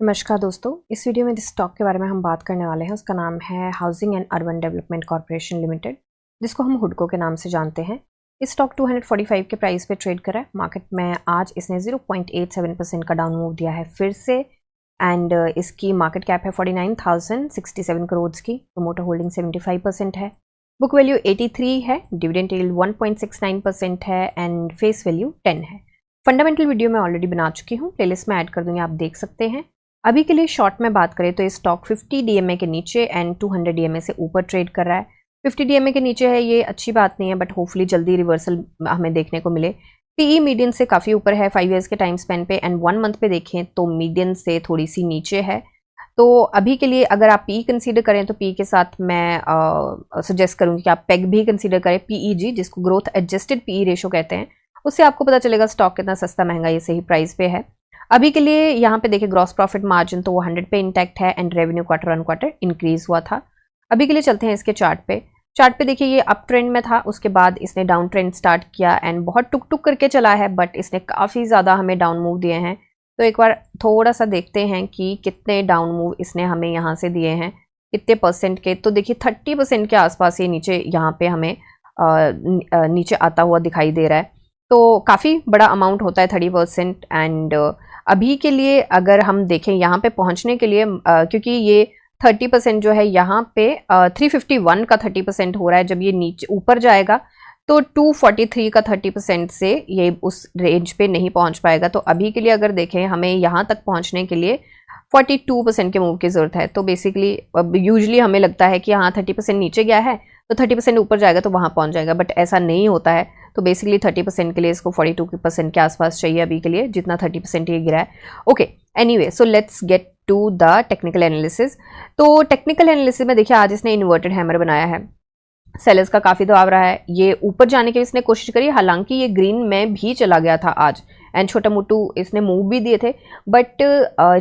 नमस्कार दोस्तों, इस वीडियो में जिस स्टॉक के बारे में हम बात करने वाले हैं उसका नाम है housing and urban development corporation limited, जिसको हम हुडको के नाम से जानते हैं। इस स्टॉक 245 के प्राइस पे ट्रेड करा है। मार्केट में आज इसने 0.87% का डाउन मूव दिया है फिर से, एंड इसकी मार्केट कैप है 49,067 करोड़ की। प्रमोटर होल्डिंग 75% है। बुक वैल्यू 83 है। डिविडेंड यील्ड 1.69% है एंड फेस वैल्यू 10 है। फंडामेंटल वीडियो मैं ऑलरेडी बना चुकी हूँ, प्लेलिस्ट में ऐड कर दूंगी, आप देख सकते हैं। अभी के लिए शॉर्ट में बात करें तो ये स्टॉक 50 डीएमए के नीचे एंड 200 डीएमए से ऊपर ट्रेड कर रहा है। 50 डीएमए के नीचे है, ये अच्छी बात नहीं है, बट होपफुली जल्दी रिवर्सल हमें देखने को मिले। पीई मीडियन से काफ़ी ऊपर है 5 ईयर्स के टाइम स्पेन पे, एंड 1 मंथ पे देखें तो मीडियन से थोड़ी सी नीचे है। तो अभी के लिए अगर आप पी कंसीडर करें तो पी के साथ मैं सजेस्ट करूँगी कि आप पेग भी कंसीडर करें, पीईजी, जिसको ग्रोथ एडजस्टेड पीई रेशो कहते हैं। उससे आपको पता चलेगा स्टॉक कितना सस्ता महंगा ये सही प्राइस पे है। अभी के लिए यहाँ पे देखिए ग्रॉस प्रॉफिट मार्जिन तो वो 100 पे इंटैक्ट है and revenue quarter on quarter increase हुआ था। अभी के लिए चलते हैं इसके चार्ट पे देखिए ये अप ट्रेंड में था, उसके बाद इसने डाउन ट्रेंड स्टार्ट किया एंड बहुत टुक टुक करके चला है, बट इसने काफ़ी ज़्यादा हमें डाउन मूव दिए हैं। तो एक बार थोड़ा सा देखते हैं कि कितने डाउन मूव इसने हमें यहाँ से दिए हैं, कितने परसेंट के। तो देखिए 30% के आसपास ये नीचे यहाँ पे हमें नीचे आता हुआ दिखाई दे रहा है। तो काफ़ी बड़ा अमाउंट होता है 30%। एंड अभी के लिए अगर हम देखें यहाँ पे पहुँचने के लिए, क्योंकि ये 30% जो है यहाँ पे 351 का 30% हो रहा है, जब ये नीचे ऊपर जाएगा तो 243 का 30% से ये उस रेंज पे नहीं पहुँच पाएगा। तो अभी के लिए अगर देखें हमें यहाँ तक पहुँचने के लिए 42% के मूव की ज़रूरत है। तो बेसिकली यूजली हमें लगता है कि हाँ 30% नीचे गया है तो 30% ऊपर जाएगा तो वहाँ पहुँच जाएगा, बट ऐसा नहीं होता है। तो बेसिकली 30% के लिए इसको 42% के आसपास चाहिए अभी के लिए, जितना 30% ये गिरा है। Okay, anyway, so let's get to the technical analysis. तो टेक्निकल एनालिसिस में देखिए आज इसने इन्वर्टेड हैमर बनाया है। सेलर्स का काफ़ी दबाव रहा है, ये ऊपर जाने की इसने कोशिश करी, हालांकि ये ग्रीन में भी चला गया था आज एंड छोटा मोटू इसने मूव भी दिए थे, बट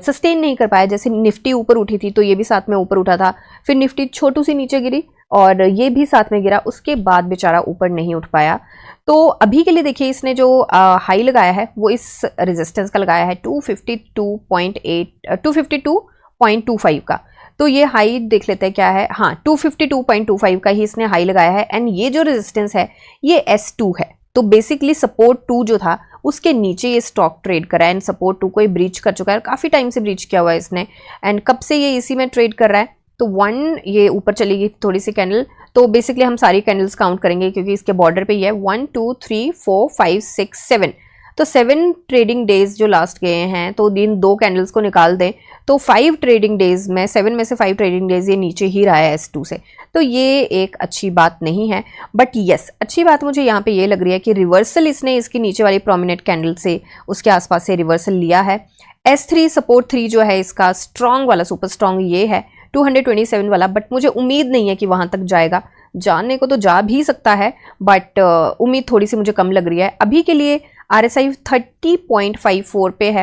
सस्टेन नहीं कर पाया। जैसे निफ्टी ऊपर उठी थी तो ये भी साथ में ऊपर उठा था, फिर निफ्टी छोटू सी नीचे गिरी और ये भी साथ में गिरा, उसके बाद बेचारा ऊपर नहीं उठ पाया। तो अभी के लिए देखिए इसने जो हाई लगाया है वो इस रेजिस्टेंस का लगाया है 252.25 का। तो ये हाई देख लेते हैं क्या है। हाँ, 252.25 का ही इसने हाई लगाया है एंड ये जो रेजिस्टेंस है ये S2 है। तो बेसिकली सपोर्ट 2 जो था उसके नीचे ये स्टॉक ट्रेड करा है एंड सपोर्ट 2 को ये ब्रीच कर चुका है, काफ़ी टाइम से ब्रीच किया हुआ है इसने। एंड कब से ये इसी में ट्रेड कर रहा है, तो 1 ये ऊपर चली गई थोड़ी सी कैंडल। तो बेसिकली हम सारी कैंडल्स काउंट करेंगे क्योंकि इसके बॉर्डर पे ही है 1 2 3 4 5 6 7। तो 7 ट्रेडिंग डेज जो लास्ट गए हैं, तो इन 2 कैंडल्स को निकाल दें तो 5 ट्रेडिंग डेज में 7 में से 5 ट्रेडिंग डेज ये नीचे ही रहा है S2 से। तो ये एक अच्छी बात नहीं है, बट यस अच्छी बात मुझे यहाँ पे ये लग रही है कि रिवर्सल इसने इसकी नीचे वाली प्रोमिनेंट कैंडल से उसके आसपास से रिवर्सल लिया है। S3 सपोर्ट 3 जो है इसका स्ट्रॉन्ग वाला, सुपर स्ट्रॉन्ग ये है 227 वाला, बट मुझे उम्मीद नहीं है कि वहां तक जाएगा। जाने को तो जा भी सकता है, बट उम्मीद थोड़ी सी मुझे कम लग रही है। अभी के लिए RSI 30.54 पे है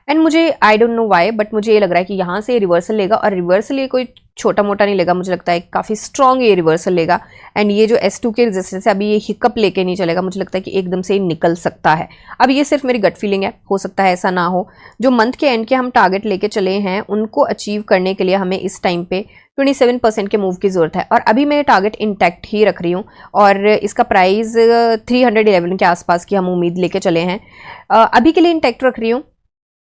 एंड मुझे I don't know why, but मुझे ये लग रहा है कि यहाँ से रिवर्सल लेगा और रिवर्सल ये कोई छोटा मोटा नहीं लेगा, मुझे लगता है काफ़ी स्ट्रॉन्ग ये रिवर्सल लेगा। एंड ये जो S2 के रेजिस्टेंस है अभी ये हिकअप लेके नहीं चलेगा, मुझे लगता है कि एकदम से ही निकल सकता है। अब ये सिर्फ मेरी गट फीलिंग है, हो सकता है ऐसा ना हो। जो मंथ के एंड के हम टारगेट लेके चले हैं उनको अचीव करने के लिए हमें इस टाइम पे 27% के मूव की ज़रूरत है, और अभी मैं टारगेट इंटैक्ट ही रख रही हूँ और इसका प्राइस 311 के आसपास की हम उम्मीद लेके चले हैं। अभी के लिए इंटैक्ट रख रही हूँ,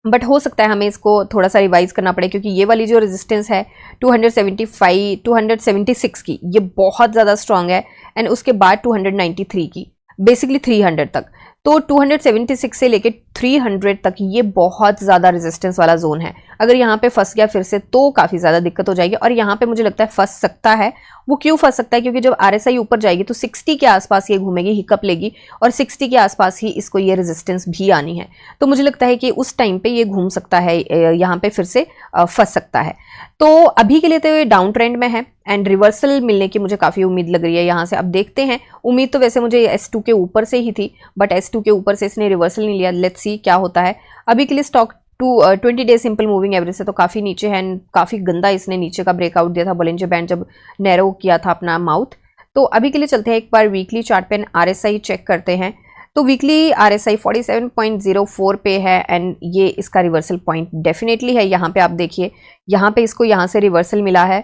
बट हो सकता है हमें इसको थोड़ा सा रिवाइज करना पड़े, क्योंकि ये वाली जो रेजिस्टेंस है 276 की, ये बहुत ज़्यादा स्ट्रांग है एंड उसके बाद 293 की, बेसिकली 300 तक। तो 276 से लेके 300 तक ये बहुत ज़्यादा रेजिस्टेंस वाला जोन है। अगर यहाँ पे फंस गया फिर से तो काफ़ी ज़्यादा दिक्कत हो जाएगी, और यहाँ पे मुझे लगता है फंस सकता है। वो क्यों फंस सकता है, क्योंकि जब RSI ऊपर जाएगी तो 60 के आसपास ये घूमेगी, हिकअप लेगी, और 60 के आसपास ही इसको ये रेजिस्टेंस भी आनी है। तो मुझे लगता है कि उस टाइम पे ये घूम सकता है, यहाँ पे फिर से फंस सकता है। तो अभी के लिए तो ये डाउन ट्रेंड में है एंड रिवर्सल मिलने की मुझे काफ़ी उम्मीद लग रही है यहाँ से। अब देखते हैं, उम्मीद तो वैसे मुझे S2 के ऊपर से ही थी, बट S2 के ऊपर से इसने रिवर्सल नहीं लिया। लेट्स सी क्या होता है। अभी के लिए stock 20 day simple moving average से तो काफ़ी नीचे है एंड काफ़ी गंदा इसने नीचे का ब्रेकआउट दिया था बॉलिंजर बैंड जब नैरो किया था अपना माउथ। तो अभी के लिए चलते हैं एक बार वीकली चार्ट पे RSI चेक करते हैं। तो वीकली RSI 47.04 पे है एंड ये इसका रिवर्सल पॉइंट डेफिनेटली है। यहाँ पे आप देखिए, यहाँ पे इसको यहाँ से रिवर्सल मिला है,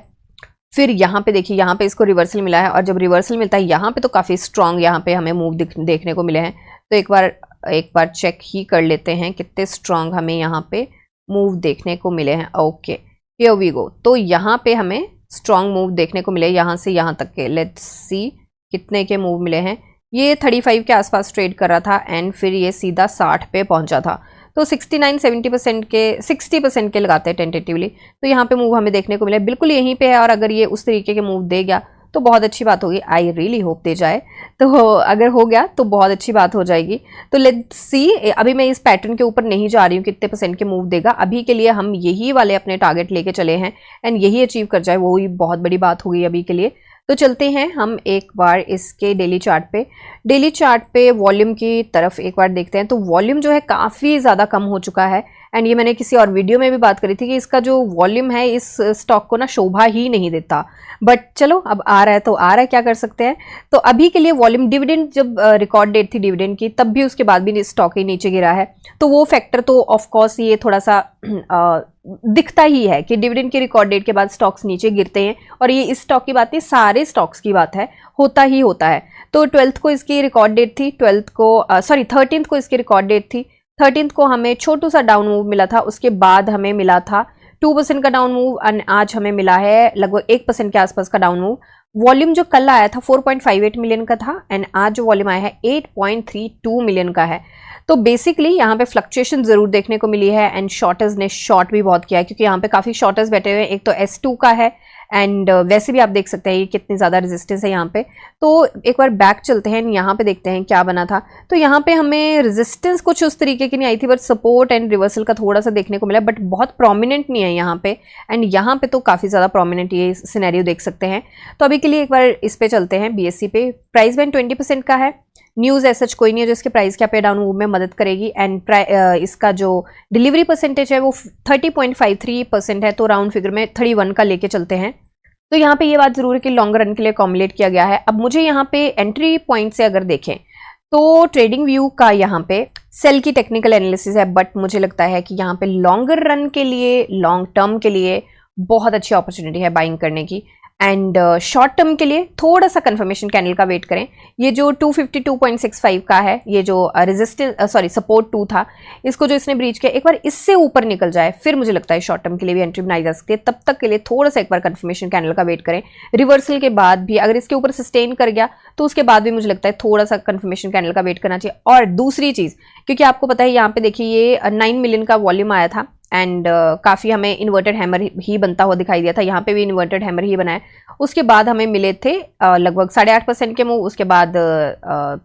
फिर यहाँ पे देखिए यहाँ पे इसको रिवर्सल मिला है, और जब रिवर्सल मिलता है यहाँ पे तो काफ़ी स्ट्रांग यहाँ पे हमें मूव देखने को मिले हैं। तो एक बार चेक ही कर लेते हैं कितने स्ट्रांग हमें यहाँ पे मूव देखने को मिले हैं। Okay, here we go. तो यहाँ पे हमें स्ट्रांग मूव देखने को मिले यहाँ से यहाँ तक के। लेट्स सी कितने के मूव मिले हैं। ये 35 के आसपास ट्रेड कर रहा था एंड फिर ये सीधा 60 पे पहुंचा था। तो 69-70% के 60% के लगाते हैं टेंटेटिवली। तो यहाँ पे मूव हमें देखने को मिला बिल्कुल यहीं पे है, और अगर ये उस तरीके के मूव दे गया तो बहुत अच्छी बात होगी। आई रियली होप दे जाए, तो अगर हो गया तो बहुत अच्छी बात हो जाएगी। तो लेट्स सी, अभी मैं इस पैटर्न के ऊपर नहीं जा रही हूँ कितने परसेंट के मूव देगा। अभी के लिए हम यही वाले अपने टारगेट लेके चले हैं एंड यही अचीव कर जाए वो ही बहुत बड़ी बात होगी अभी के लिए। तो चलते हैं हम एक बार इसके डेली चार्ट पे वॉल्यूम की तरफ एक बार देखते हैं। तो वॉल्यूम जो है काफ़ी ज़्यादा कम हो चुका है एंड ये मैंने किसी और वीडियो में भी बात करी थी कि इसका जो वॉल्यूम है इस स्टॉक को ना शोभा ही नहीं देता। बट चलो, अब आ रहा है तो आ रहा है, क्या कर सकते हैं। तो अभी के लिए वॉल्यूम, डिविडेंड जब रिकॉर्ड डेट थी डिविडेंड की, तब भी उसके बाद भी स्टॉक ही नीचे गिरा है। तो वो फैक्टर तो ऑफ कोर्स ये थोड़ा सा दिखता ही है कि डिविडेंड की रिकॉर्ड डेट के बाद स्टॉक्स नीचे गिरते हैं, और ये इस स्टॉक की बात नहीं, सारे स्टॉक्स की बात है, होता ही होता है। तो 12th को इसकी रिकॉर्ड डेट थी, 13th को इसकी रिकॉर्ड डेट थी। 13th को हमें छोटू सा डाउन मूव मिला था, उसके बाद हमें मिला था 2% का डाउन मूव, और आज हमें मिला है लगभग 1% के आसपास का डाउन मूव। वॉल्यूम जो कल आया था 4.58 मिलियन का था एंड आज जो वॉल्यूम आया है 8.32 मिलियन का है। तो बेसिकली यहाँ पे फ्लक्चुएशन जरूर देखने को मिली है एंड शॉर्टर्स ने शॉर्ट भी बहुत किया है, क्योंकि यहाँ पे काफी शॉर्टर्स बैठे हुए हैं। एक तो S2 का है एंड वैसे भी आप देख सकते हैं ये कितनी ज़्यादा रेजिस्टेंस है यहाँ पे। तो एक बार बैक चलते हैं, यहाँ पे देखते हैं क्या बना था। तो यहाँ पे हमें रेजिस्टेंस कुछ उस तरीके की नहीं आई थी, बट सपोर्ट एंड रिवर्सल का थोड़ा सा देखने को मिला, बट बहुत प्रोमिनेंट नहीं है यहाँ पे। एंड यहाँ पे तो काफ़ी ज़्यादा प्रोमिनेंट ये सिनेरियो देख सकते हैं। तो अभी के लिए एक बार इस पे चलते हैं, BSE पे। प्राइस बैंड 20% का है। न्यूज़ ऐसा कोई नहीं है जो इसके प्राइस के पे डाउन मूव में मदद करेगी एंड इसका जो डिलीवरी परसेंटेज है वो 30.53% है। तो राउंड फिगर में 31 का लेके चलते हैं। तो यहाँ पे ये बात जरूर है कि लॉन्गर रन के लिए अकोमोडेट किया गया है। अब मुझे यहाँ पे एंट्री पॉइंट से अगर देखें तो ट्रेडिंग व्यू का यहाँ पे सेल की टेक्निकल एनालिसिस है, बट मुझे लगता है कि यहाँ पे लॉन्गर रन के लिए, लॉन्ग टर्म के लिए बहुत अच्छी अपॉर्चुनिटी है बाइंग करने की। एंड शॉर्ट टर्म के लिए थोड़ा सा कंफर्मेशन कैंडल का वेट करें। ये जो 252.65 का है, ये जो सपोर्ट 2 था, इसको जो इसने ब्रीच किया, एक बार इससे ऊपर निकल जाए फिर मुझे लगता है शॉर्ट टर्म के लिए भी एंट्री बनाई जा सकती है। तब तक के लिए थोड़ा सा एक बार कंफर्मेशन कैंडल का वेट करें। रिवर्सल के बाद भी अगर इसके ऊपर सस्टेन कर गया तो उसके बाद भी मुझे लगता है थोड़ा सा कंफर्मेशन कैंडल का वेट करना चाहिए। और दूसरी चीज, क्योंकि आपको पता है यहाँ पे देखिए ये 9 मिलियन का वॉल्यूम आया था एंड काफ़ी हमें इन्वर्टेड हैमर ही बनता हुआ दिखाई दिया था। यहाँ पे भी इन्वर्टेड हैमर ही बनाया। उसके बाद हमें मिले थे लगभग 8.5% के मूव, उसके बाद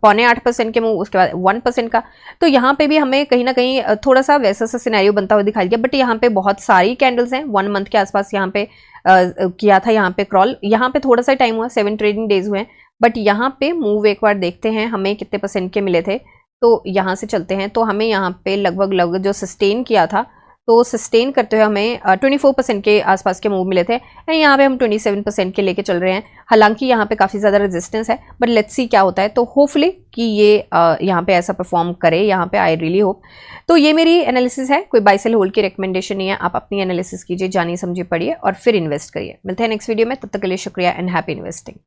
7.25% के मूव, उसके बाद 1% का। तो यहाँ पे भी हमें कहीं ना कहीं थोड़ा सा वैसा सा सिनेरियो बनता हुआ दिखाई दिया। बट यहाँ पे बहुत सारी कैंडल्स हैं, 1 मंथ के आसपास यहाँ पे किया था यहाँ पे क्रॉल। यहाँ पे थोड़ा सा टाइम हुआ, 7 ट्रेडिंग डेज हुए हैं। बट यहाँ पे मूव एक बार देखते हैं हमें कितने परसेंट के मिले थे। तो यहाँ से चलते हैं, तो हमें यहाँ पे लगभग जो सस्टेन किया था, तो सस्टेन करते हुए हमें 24% के आसपास के मूव मिले थे एंड यहाँ पे हम 27% के लेके चल रहे हैं। हालांकि यहाँ पे काफ़ी ज़्यादा रेजिस्टेंस है, बट लेट्स सी क्या होता है। तो होपफुली कि ये यहाँ पे ऐसा परफॉर्म करे, यहाँ पे आई रियली होप। तो ये मेरी एनालिसिस है, कोई बाय सेल होल्ड की रिकमेंडेशन नहीं है। आप अपनी एनालिसिस कीजिए, जानिए समझिए, पढ़िए और फिर इन्वेस्ट करिए। मिलते हैं नेक्स्ट वीडियो में, तब तक के लिए शुक्रिया एंड हैप्पी इन्वेस्टिंग।